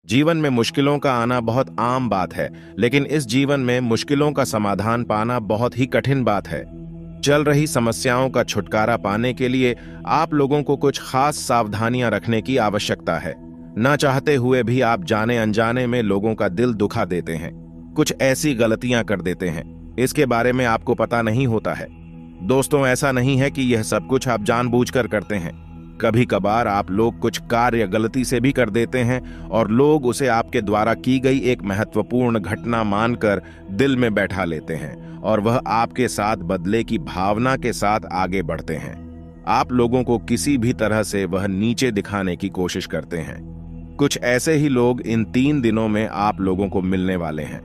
जीवन में मुश्किलों का आना बहुत आम बात है, लेकिन इस जीवन में मुश्किलों का समाधान पाना बहुत ही कठिन बात है। चल रही समस्याओं का छुटकारा पाने के लिए आप लोगों को कुछ खास सावधानियां रखने की आवश्यकता है। न चाहते हुए भी आप जाने अनजाने में लोगों का दिल दुखा देते हैं, कुछ ऐसी गलतियां कर देते हैं, इसके बारे में आपको पता नहीं होता है। दोस्तों, ऐसा नहीं है कि यह सब कुछ आप जानबूझकर करते हैं। कभी कभार आप लोग कुछ कार्य गलती से भी कर देते हैं और लोग उसे आपके द्वारा की गई एक महत्वपूर्ण घटना मानकर दिल में बैठा लेते हैं और वह आपके साथ बदले की भावना के साथ आगे बढ़ते हैं। आप लोगों को किसी भी तरह से वह नीचे दिखाने की कोशिश करते हैं। कुछ ऐसे ही लोग इन 3 दिनों में आप लोगों को मिलने वाले हैं।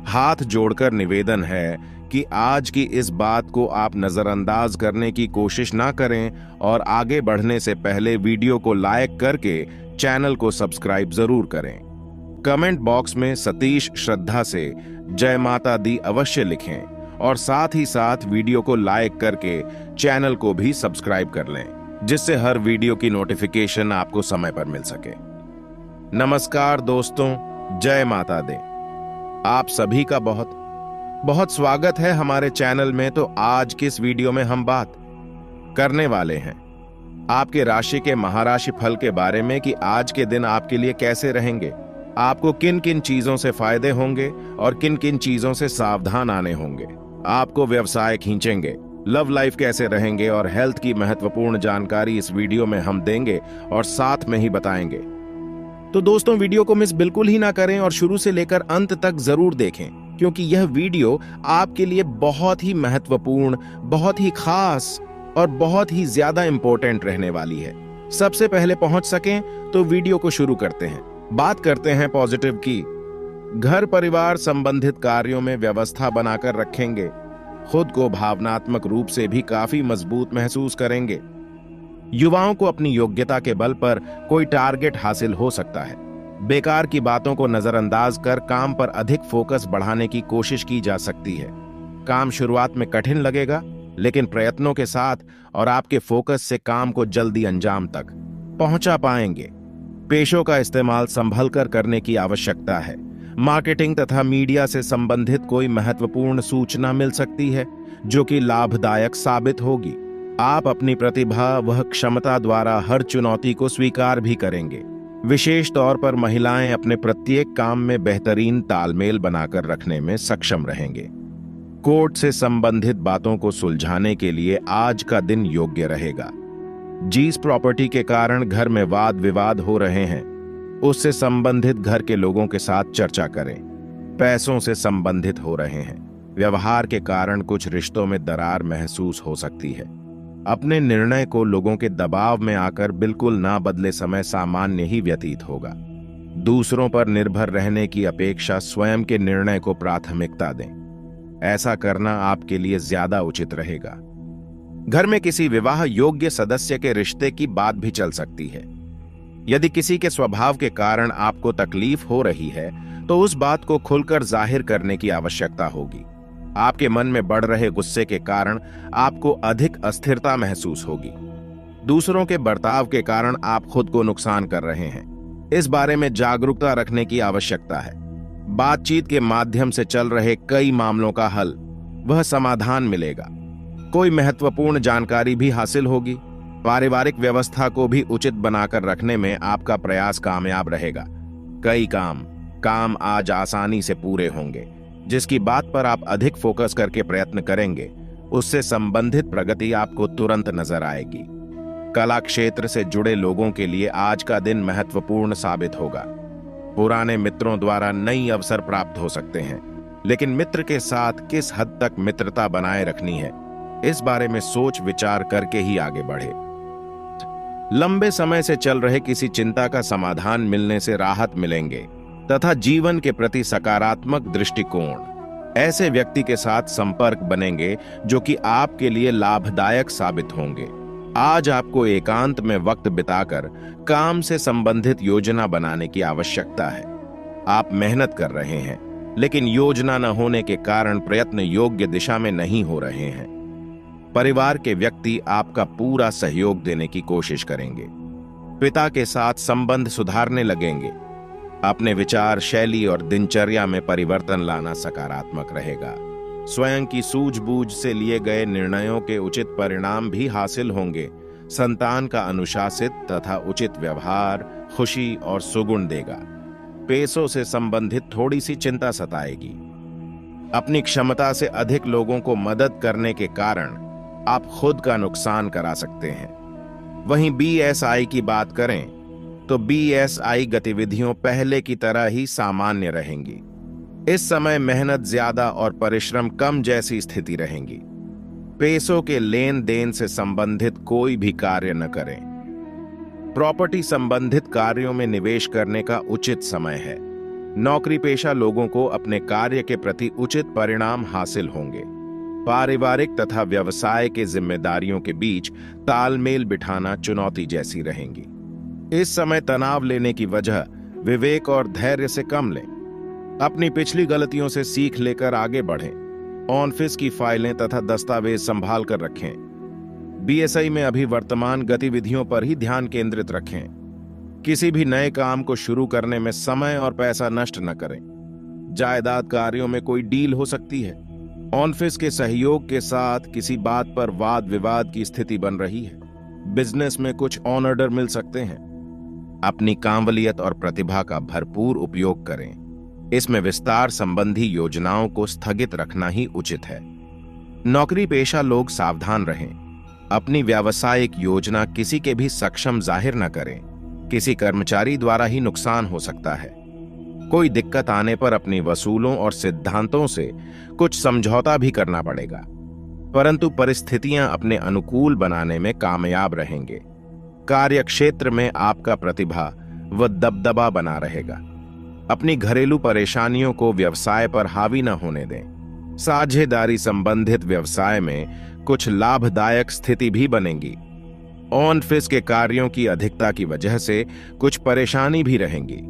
हाथ जोड़कर निवेदन है कि आज की इस बात को आप नजरअंदाज करने की कोशिश ना करें और आगे बढ़ने से पहले वीडियो को लाइक करके चैनल को सब्सक्राइब जरूर करें। कमेंट बॉक्स में सतीश श्रद्धा से जय माता दी अवश्य लिखें और साथ ही साथ वीडियो को लाइक करके चैनल को भी सब्सक्राइब कर लें, जिससे हर वीडियो की नोटिफिकेशन आपको समय पर मिल सके। नमस्कार दोस्तों, जय माता दी। आप सभी का बहुत बहुत स्वागत है हमारे चैनल में। तो आज की इस वीडियो में हम बात करने वाले हैं आपके राशि के महाराशि फल के बारे में कि आज के दिन आपके लिए कैसे रहेंगे, आपको किन किन चीजों से फायदे होंगे और किन किन चीजों से सावधान आने होंगे। आपको व्यवसाय खींचेंगे, लव लाइफ कैसे रहेंगे और हेल्थ की महत्वपूर्ण जानकारी इस वीडियो में हम देंगे और साथ में ही बताएंगे। तो दोस्तों, वीडियो को मिस बिल्कुल ही ना करें और शुरू से लेकर अंत तक जरूर देखें, क्योंकि यह वीडियो आपके लिए बहुत ही महत्वपूर्ण, बहुत ही खास और बहुत ही ज्यादा इंपॉर्टेंट रहने वाली है। सबसे पहले पहुंच सकें तो वीडियो को शुरू करते हैं। बात करते हैं पॉजिटिव की। घर परिवार संबंधित कार्यों में व्यवस्था बनाकर रखेंगे। खुद को भावनात्मक रूप से भी काफी मजबूत महसूस करेंगे। युवाओं को अपनी योग्यता के बल पर कोई टारगेट हासिल हो सकता है। बेकार की बातों को नजरअंदाज कर काम पर अधिक फोकस बढ़ाने की कोशिश की जा सकती है। काम शुरुआत में कठिन लगेगा, लेकिन प्रयत्नों के साथ और आपके फोकस से काम को जल्दी अंजाम तक पहुंचा पाएंगे। पेशों का इस्तेमाल संभल कर करने की आवश्यकता है। मार्केटिंग तथा मीडिया से संबंधित कोई महत्वपूर्ण सूचना मिल सकती है जो कि लाभदायक साबित होगी। आप अपनी प्रतिभा व क्षमता द्वारा हर चुनौती को स्वीकार भी करेंगे। विशेष तौर पर महिलाएं अपने प्रत्येक काम में बेहतरीन तालमेल बनाकर रखने में सक्षम रहेंगे। कोर्ट से संबंधित बातों को सुलझाने के लिए आज का दिन योग्य रहेगा। जिस प्रॉपर्टी के कारण घर में वाद विवाद हो रहे हैं, उससे संबंधित घर के लोगों के साथ चर्चा करें। पैसों से संबंधित हो रहे हैं, व्यवहार के कारण कुछ रिश्तों में दरार महसूस हो सकती है। अपने निर्णय को लोगों के दबाव में आकर बिल्कुल ना बदले समय सामान्य ही व्यतीत होगा। दूसरों पर निर्भर रहने की अपेक्षा स्वयं के निर्णय को प्राथमिकता दें। ऐसा करना आपके लिए ज्यादा उचित रहेगा। घर में किसी विवाह योग्य सदस्य के रिश्ते की बात भी चल सकती है। यदि किसी के स्वभाव के कारण आपको तकलीफ हो रही है तो उस बात को खुलकर जाहिर करने की आवश्यकता होगी। आपके मन में बढ़ रहे गुस्से के कारण आपको अधिक अस्थिरता महसूस होगी। दूसरों के बर्ताव के कारण आप खुद को नुकसान कर रहे हैं। इस बारे में जागरूकता रखने की आवश्यकता है। बातचीत के माध्यम से चल रहे कई मामलों का हल वह समाधान मिलेगा। कोई महत्वपूर्ण जानकारी भी हासिल होगी। पारिवारिक व्यवस्था को भी उचित बनाकर रखने में आपका प्रयास कामयाब रहेगा। कई काम आज आसानी से पूरे होंगे। जिसकी बात पर आप अधिक फोकस करके प्रयत्न करेंगे, उससे संबंधित प्रगति आपको तुरंत नजर आएगी। कला क्षेत्र से जुड़े लोगों के लिए आज का दिन महत्वपूर्ण साबित होगा। पुराने मित्रों द्वारा नई अवसर प्राप्त हो सकते हैं, लेकिन मित्र के साथ किस हद तक मित्रता बनाए रखनी है, इस बारे में सोच विचार करके ही आगे बढ़े। लंबे समय से चल रहे किसी चिंता का समाधान मिलने से राहत मिलेंगे तथा जीवन के प्रति सकारात्मक दृष्टिकोण ऐसे व्यक्ति के साथ संपर्क बनेंगे जो कि आपके लिए लाभदायक साबित होंगे। आज आपको एकांत में वक्त बिताकर काम से संबंधित योजना बनाने की आवश्यकता है। आप मेहनत कर रहे हैं, लेकिन योजना न होने के कारण प्रयत्न योग्य दिशा में नहीं हो रहे हैं। परिवार के व्यक्ति आपका पूरा सहयोग देने की कोशिश करेंगे। पिता के साथ संबंध सुधारने लगेंगे। अपने विचार शैली और दिनचर्या में परिवर्तन लाना सकारात्मक रहेगा। स्वयं की सूझबूझ से लिए गए निर्णयों के उचित परिणाम भी हासिल होंगे। संतान का अनुशासित तथा उचित व्यवहार खुशी और सुगुण देगा। पैसों से संबंधित थोड़ी सी चिंता सताएगी। अपनी क्षमता से अधिक लोगों को मदद करने के कारण आप खुद का नुकसान करा सकते हैं। वहीं बीएसआई की बात करें तो बीएसआई गतिविधियों पहले की तरह ही सामान्य रहेंगी। इस समय मेहनत ज्यादा और परिश्रम कम जैसी स्थिति रहेंगी। पैसों के लेन देन से संबंधित कोई भी कार्य न करें। प्रॉपर्टी संबंधित कार्यों में निवेश करने का उचित समय है। नौकरी पेशा लोगों को अपने कार्य के प्रति उचित परिणाम हासिल होंगे। पारिवारिक तथा व्यवसाय के जिम्मेदारियों के बीच तालमेल बिठाना चुनौती जैसी रहेंगी। इस समय तनाव लेने की वजह विवेक और धैर्य से कम लें। अपनी पिछली गलतियों से सीख लेकर आगे बढ़ें। ऑफिस की फाइलें तथा दस्तावेज संभाल कर रखें। बीएसआई में अभी वर्तमान गतिविधियों पर ही ध्यान केंद्रित रखें। किसी भी नए काम को शुरू करने में समय और पैसा नष्ट न करें। जायदाद कार्यों में कोई डील हो सकती है। ऑफिस के सहयोग के साथ किसी बात पर वाद विवाद की स्थिति बन रही है। बिजनेस में कुछ ऑर्डर मिल सकते हैं। अपनी कांवलियत और प्रतिभा का भरपूर उपयोग करें। इसमें विस्तार संबंधी योजनाओं को स्थगित रखना ही उचित है। नौकरी पेशा लोग सावधान रहें। अपनी व्यावसायिक योजना किसी के भी सक्षम जाहिर न करें। किसी कर्मचारी द्वारा ही नुकसान हो सकता है। कोई दिक्कत आने पर अपनी वसूलों और सिद्धांतों से कुछ समझौता भी करना पड़ेगा, परंतु परिस्थितियां अपने अनुकूल बनाने में कामयाब रहेंगे। कार्य क्षेत्र में आपका प्रतिभा व दबदबा बना रहेगा। अपनी घरेलू परेशानियों को व्यवसाय पर हावी न होने दें। साझेदारी संबंधित व्यवसाय में कुछ लाभदायक स्थिति भी बनेगी। ऑफिस के कार्यों की अधिकता की वजह से कुछ परेशानी भी रहेंगी।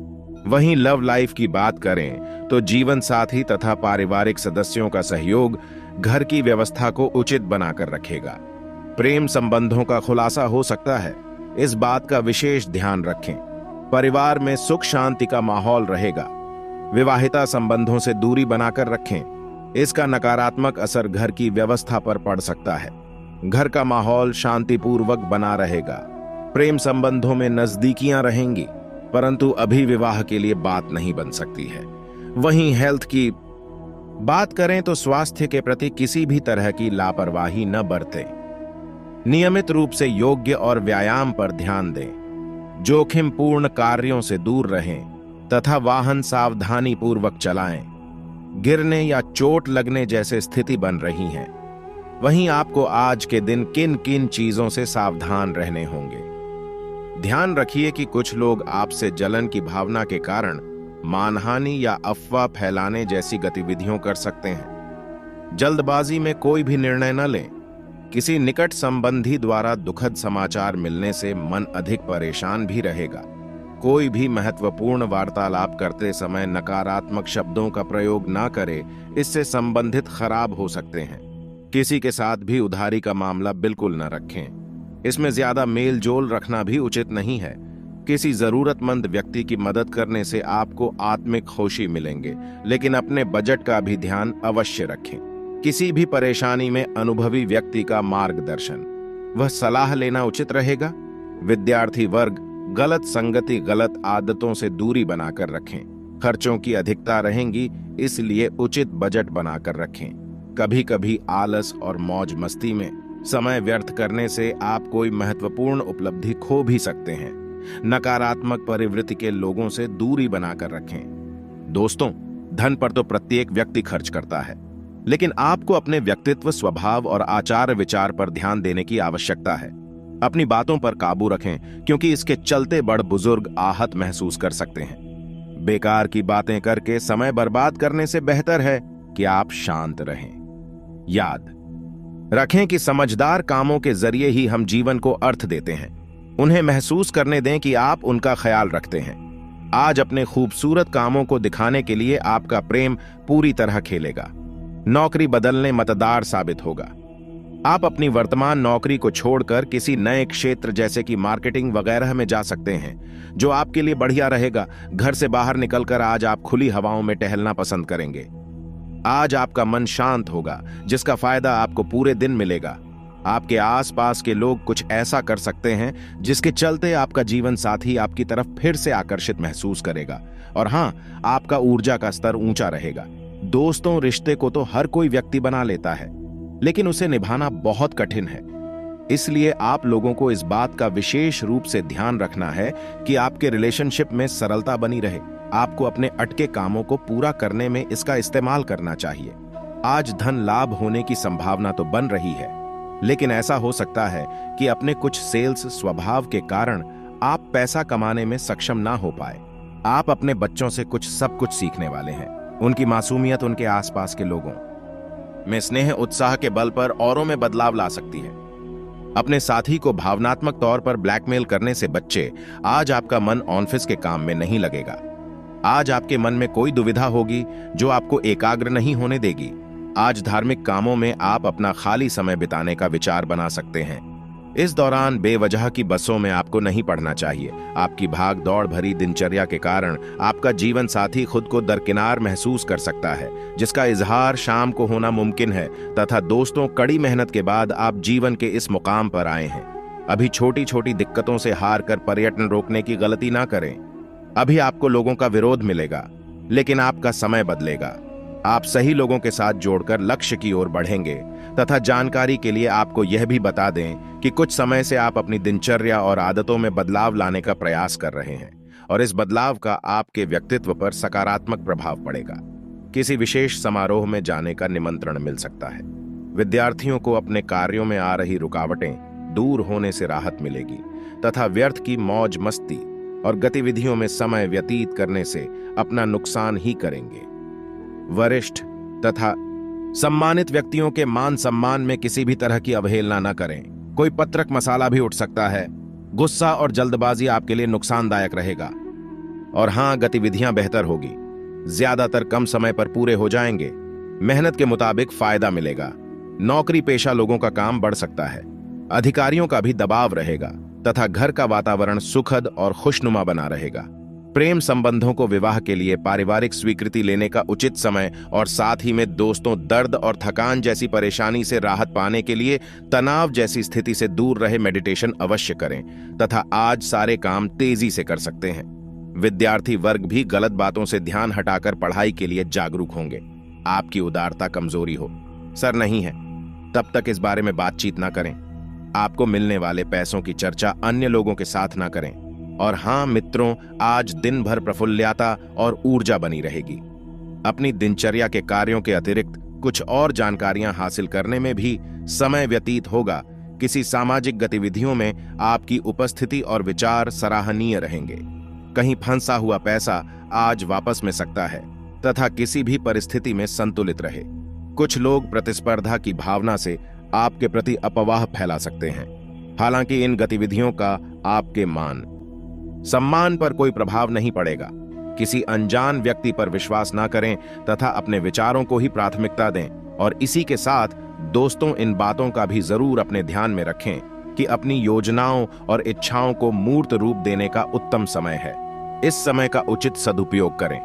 वहीं लव लाइफ की बात करें तो जीवन साथी तथा पारिवारिक सदस्यों का सहयोग घर की व्यवस्था को उचित बनाकर रखेगा। प्रेम संबंधों का खुलासा हो सकता है, इस बात का विशेष ध्यान रखें। परिवार में सुख शांति का माहौल रहेगा। विवाहिता संबंधों से दूरी बनाकर रखें। इसका नकारात्मक असर घर की व्यवस्था पर पड़ सकता है। घर का माहौल शांतिपूर्वक बना रहेगा। प्रेम संबंधों में नजदीकियां रहेंगी, परंतु अभी विवाह के लिए बात नहीं बन सकती है। वहीं हेल्थ की बात करें तो स्वास्थ्य के प्रति किसी भी तरह की लापरवाही न बरतें। नियमित रूप से योग्य और व्यायाम पर ध्यान दें। जोखिम पूर्ण कार्यों से दूर रहें तथा वाहन सावधानी पूर्वक चलाएं। गिरने या चोट लगने जैसे स्थिति बन रही है। वहीं आपको आज के दिन किन किन चीजों से सावधान रहने होंगे। ध्यान रखिए कि कुछ लोग आपसे जलन की भावना के कारण मानहानि या अफवाह फैलाने जैसी गतिविधियों कर सकते हैं। जल्दबाजी में कोई भी निर्णय न लें। किसी निकट संबंधी द्वारा दुखद समाचार मिलने से मन अधिक परेशान भी रहेगा। कोई भी महत्वपूर्ण वार्तालाप करते समय नकारात्मक शब्दों का प्रयोग न करें, इससे संबंधित खराब हो सकते हैं। किसी के साथ भी उधारी का मामला बिल्कुल न रखें। इसमें ज्यादा मेल जोल रखना भी उचित नहीं है। किसी जरूरतमंद व्यक्ति की मदद करने से आपको आत्मिक खुशी मिलेंगे, लेकिन अपने बजट का भी ध्यान अवश्य रखें। किसी भी परेशानी में अनुभवी व्यक्ति का मार्गदर्शन वह सलाह लेना उचित रहेगा। विद्यार्थी वर्ग गलत संगति गलत आदतों से दूरी बनाकर रखें। खर्चों की अधिकता रहेंगी, इसलिए उचित बजट बनाकर रखें। कभी कभी आलस और मौज मस्ती में समय व्यर्थ करने से आप कोई महत्वपूर्ण उपलब्धि खो भी सकते हैं। नकारात्मक प्रवृत्ति के लोगों से दूरी बनाकर रखें। दोस्तों, धन पर तो प्रत्येक व्यक्ति खर्च करता है, लेकिन आपको अपने व्यक्तित्व, स्वभाव और आचार विचार पर ध्यान देने की आवश्यकता है। अपनी बातों पर काबू रखें, क्योंकि इसके चलते बड़ बुजुर्ग आहत महसूस कर सकते हैं। बेकार की बातें करके समय बर्बाद करने से बेहतर है कि आप शांत रहें। याद रखें कि समझदार कामों के जरिए ही हम जीवन को अर्थ देते हैं। उन्हें महसूस करने दें कि आप उनका ख्याल रखते हैं। आज अपने खूबसूरत कामों को दिखाने के लिए आपका प्रेम पूरी तरह खेलेगा। नौकरी बदलने मतदार साबित होगा। आप अपनी वर्तमान नौकरी को छोड़कर किसी नए क्षेत्र जैसे कि मार्केटिंग वगैरह में जा सकते हैं, जो आपके लिए बढ़िया रहेगा। घर से बाहर निकलकर आज आप खुली हवाओं में टहलना पसंद करेंगे। आज आपका मन शांत होगा, जिसका फायदा आपको पूरे दिन मिलेगा। आपके आसपास के लोग कुछ ऐसा कर सकते हैं जिसके चलते आपका जीवन साथी आपकी तरफ फिर से आकर्षित महसूस करेगा। और हां, आपका ऊर्जा का स्तर ऊंचा रहेगा। दोस्तों, रिश्ते को तो हर कोई व्यक्ति बना लेता है, लेकिन उसे निभाना बहुत कठिन है। इसलिए आप लोगों को इस बात का विशेष रूप से ध्यान रखना है कि आपके रिलेशनशिप में सरलता बनी रहे। आपको अपने अटके कामों को पूरा करने में इसका इस्तेमाल करना चाहिए। आज धन लाभ होने की संभावना तो बन रही है, लेकिन ऐसा हो सकता है कि अपने कुछ सेल्स स्वभाव के कारण आप पैसा कमाने में सक्षम ना हो पाए। आप अपने बच्चों से सब कुछ सीखने वाले हैं। उनकी मासूमियत उनके आसपास के लोगों में स्नेह उत्साह के बल पर औरों में बदलाव ला सकती है। अपने साथी को भावनात्मक तौर पर ब्लैकमेल करने से बच्चे। आज आपका मन ऑफिस के काम में नहीं लगेगा। आज आपके मन में कोई दुविधा होगी जो आपको एकाग्र नहीं होने देगी। आज धार्मिक कामों में आप अपना खाली समय बिताने का विचार बना सकते हैं। इस दौरान बेवजह की बसों में आपको नहीं पड़ना चाहिए। आपकी भाग दौड़ भरी दिनचर्या के कारण आपका जीवन साथी खुद को दरकिनार महसूस कर सकता है, जिसका इजहार शाम को होना मुमकिन है। तथा दोस्तों, कड़ी मेहनत के बाद आप जीवन के इस मुकाम पर आए हैं। अभी छोटी छोटी दिक्कतों से हार कर पर्यटन रोकने की गलती ना करें। अभी आपको लोगों का विरोध मिलेगा, लेकिन आपका समय बदलेगा। आप सही लोगों के साथ जोड़कर लक्ष्य की ओर बढ़ेंगे। तथा जानकारी के लिए आपको यह भी बता दें कि कुछ समय से आप अपनी दिनचर्या और आदतों में बदलाव लाने का प्रयास कर रहे हैं, और इस बदलाव का आपके व्यक्तित्व पर सकारात्मक प्रभाव पड़ेगा। किसी विशेष समारोह में जाने का निमंत्रण मिल सकता है। विद्यार्थियों को अपने कार्यों में आ रही रुकावटें दूर होने से राहत मिलेगी, तथा व्यर्थ की मौज मस्ती और गतिविधियों में समय व्यतीत करने से अपना नुकसान ही करेंगे। वरिष्ठ तथा सम्मानित व्यक्तियों के मान सम्मान में किसी भी तरह की अवहेलना न करें। कोई पत्रक मसाला भी उठ सकता है। गुस्सा और जल्दबाजी आपके लिए नुकसानदायक रहेगा। और हां, गतिविधियां बेहतर होगी, ज्यादातर कम समय पर पूरे हो जाएंगे। मेहनत के मुताबिक फायदा मिलेगा। नौकरी पेशा लोगों का काम बढ़ सकता है। अधिकारियों का भी दबाव रहेगा, तथा घर का वातावरण सुखद और खुशनुमा बना रहेगा। प्रेम संबंधों को विवाह के लिए पारिवारिक स्वीकृति लेने का उचित समय, और साथ ही में दोस्तों, दर्द और थकान जैसी परेशानी से राहत पाने के लिए तनाव जैसी स्थिति से दूर रहे मेडिटेशन अवश्य करें। तथा आज सारे काम तेजी से कर सकते हैं। विद्यार्थी वर्ग भी गलत बातों से ध्यान हटाकर पढ़ाई के लिए जागरूक होंगे। आपकी उदारता कमजोरी हो सर नहीं है, तब तक इस बारे में बातचीत ना करें। आपको मिलने वाले पैसों की चर्चा अन्य लोगों के साथ ना करें। और हां मित्रों, आज दिन भर प्रफुल्लता और ऊर्जा बनी रहेगी। अपनी दिनचर्या के कार्यों के अतिरिक्त कुछ और जानकारियां हासिल करने में भी समय व्यतीत होगा। किसी सामाजिक गतिविधियों में आपकी उपस्थिति और विचार सराहनीय रहेंगे। कहीं फंसा हुआ पैसा आज वापस मिल सकता है, तथा किसी भी परिस्थिति में संतुलित रहे। कुछ लोग प्रतिस्पर्धा की भावना से आपके प्रति अपवाह फैला सकते हैं। हालांकि इन गतिविधियों का आपके मान सम्मान पर कोई प्रभाव नहीं पड़ेगा। किसी अनजान व्यक्ति पर विश्वास ना करें, तथा अपने विचारों को ही प्राथमिकता दें। और इसी के साथ दोस्तों, इन बातों का भी जरूर अपने ध्यान में रखें कि अपनी योजनाओं और इच्छाओं को मूर्त रूप देने का उत्तम समय है। इस समय का उचित सदुपयोग करें।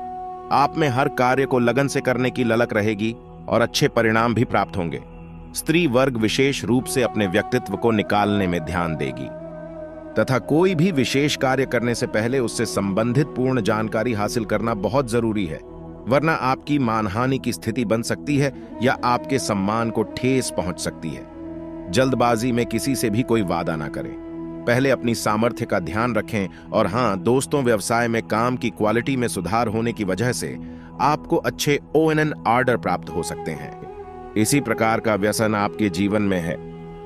आप में हर कार्य को लगन से करने की ललक रहेगी और अच्छे परिणाम भी प्राप्त होंगे। स्त्री वर्ग विशेष रूप से अपने व्यक्तित्व को निकालने में ध्यान देगी, तथा कोई भी विशेष कार्य करने से पहले उससे संबंधित पूर्ण जानकारी हासिल करना बहुत जरूरी है, वरना आपकी मानहानि की स्थिति बन सकती है या आपके सम्मान को ठेस पहुंच सकती है। जल्दबाजी में किसी से भी कोई वादा ना करें। पहले अपनी सामर्थ्य का ध्यान रखें। और हां दोस्तों, व्यवसाय में काम की क्वालिटी में सुधार होने की वजह से आपको अच्छे ONN ऑर्डर प्राप्त हो सकते हैं। इसी प्रकार का व्यसन आपके जीवन में है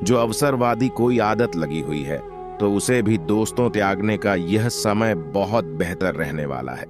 जो अवसरवादी कोई आदत लगी हुई है, तो उसे भी दोस्तों त्यागने का यह समय बहुत बेहतर रहने वाला है।